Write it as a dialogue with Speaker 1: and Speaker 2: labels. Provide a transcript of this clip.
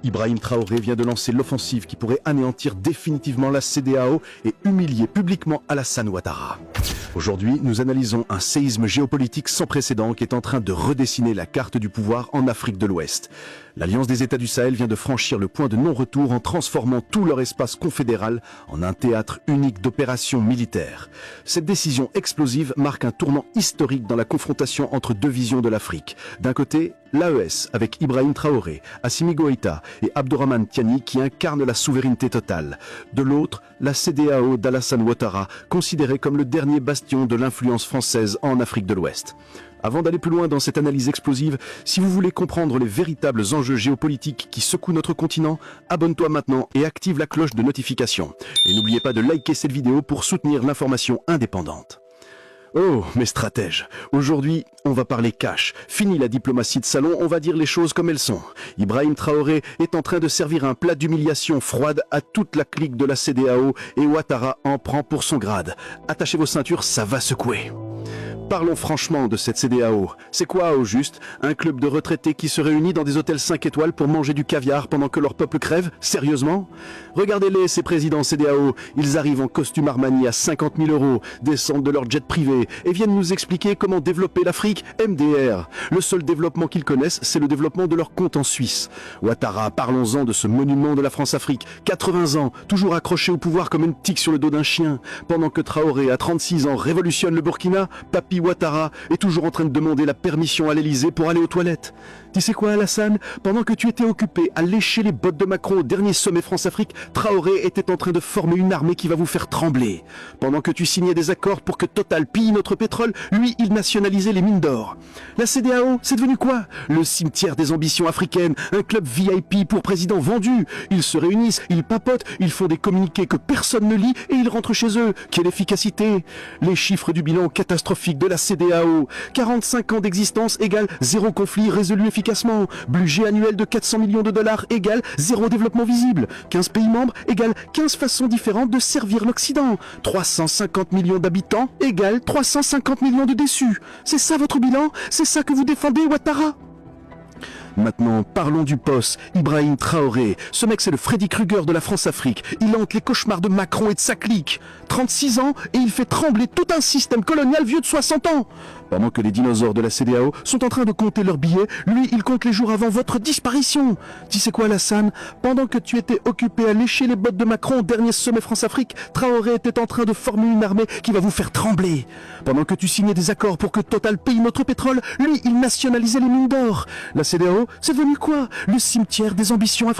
Speaker 1: Ibrahim Traoré vient de lancer l'offensive qui pourrait anéantir définitivement la CEDEAO et humilier publiquement Alassane Ouattara. Aujourd'hui, nous analysons un séisme géopolitique sans précédent qui est en train de redessiner la carte du pouvoir en Afrique de l'Ouest. L'Alliance des États du Sahel vient de franchir le point de non-retour en transformant tout leur espace confédéral en un théâtre unique d'opérations militaires. Cette décision explosive marque un tournant historique dans la confrontation entre deux visions de l'Afrique. D'un côté, l'AES avec Ibrahim Traoré, Assimi Goïta et Abdourahmane Tiani qui incarnent la souveraineté totale. De l'autre, la CEDEAO d'Alassane Ouattara, considérée comme le dernier bastion de l'influence française en Afrique de l'Ouest. Avant d'aller plus loin dans cette analyse explosive, si vous voulez comprendre les véritables enjeux géopolitiques qui secouent notre continent, abonne-toi maintenant et active la cloche de notification. Et n'oubliez pas de liker cette vidéo pour soutenir l'information indépendante. Oh, mes stratèges, aujourd'hui, on va parler cash. Fini la diplomatie de salon, on va dire les choses comme elles sont. Ibrahim Traoré est en train de servir un plat d'humiliation froide à toute la clique de la CEDEAO et Ouattara en prend pour son grade. Attachez vos ceintures, ça va secouer. Parlons franchement de cette CEDEAO. C'est quoi, au juste? Un club de retraités qui se réunit dans des hôtels 5 étoiles pour manger du caviar pendant que leur peuple crève? Sérieusement? Regardez-les, ces présidents CEDEAO. Ils arrivent en costume Armani à 50 000 €, descendent de leur jet privé et viennent nous expliquer comment développer l'Afrique. MDR. Le seul développement qu'ils connaissent, c'est le développement de leur compte en Suisse. Ouattara, parlons-en de ce monument de la France-Afrique. 80 ans, toujours accroché au pouvoir comme une tique sur le dos d'un chien. Pendant que Traoré, à 36 ans, révolutionne le Burkina, Papi Ouattara est toujours en train de demander la permission à l'Elysée pour aller aux toilettes. Tu sais quoi, Alassane? Pendant que tu étais occupé à lécher les bottes de Macron au dernier sommet France-Afrique, Traoré était en train de former une armée qui va vous faire trembler. Pendant que tu signais des accords pour que Total pille notre pétrole, lui, il nationalisait les mines d'or. La CEDEAO, c'est devenu quoi? Le cimetière des ambitions africaines, un club VIP pour présidents vendus. Ils se réunissent, ils papotent, ils font des communiqués que personne ne lit et ils rentrent chez eux. Quelle efficacité! Les chiffres du bilan catastrophique de la CEDEAO. 45 ans d'existence égale 0 conflit résolu efficacement. Budget annuel de 400 millions de dollars égale 0 développement visible. 15 pays membres égale 15 façons différentes de servir l'Occident. 350 millions d'habitants égale 350 millions de déçus. C'est ça votre bilan? C'est ça que vous défendez, Ouattara? Maintenant, parlons du boss, Ibrahim Traoré. Ce mec, c'est le Freddy Krueger de la France-Afrique. Il hante les cauchemars de Macron et de sa clique. 36 ans et il fait trembler tout un système colonial vieux de 60 ans. Pendant que les dinosaures de la CEDEAO sont en train de compter leurs billets, lui, il compte les jours avant votre disparition. Tu sais quoi, Alassane? Pendant que tu étais occupé à lécher les bottes de Macron au dernier sommet France-Afrique, Traoré était en train de former une armée qui va vous faire trembler. Pendant que tu signais des accords pour que Total paye notre pétrole, lui, il nationalisait les mines d'or. La CEDEAO, c'est devenu quoi? Le cimetière des ambitions africaines.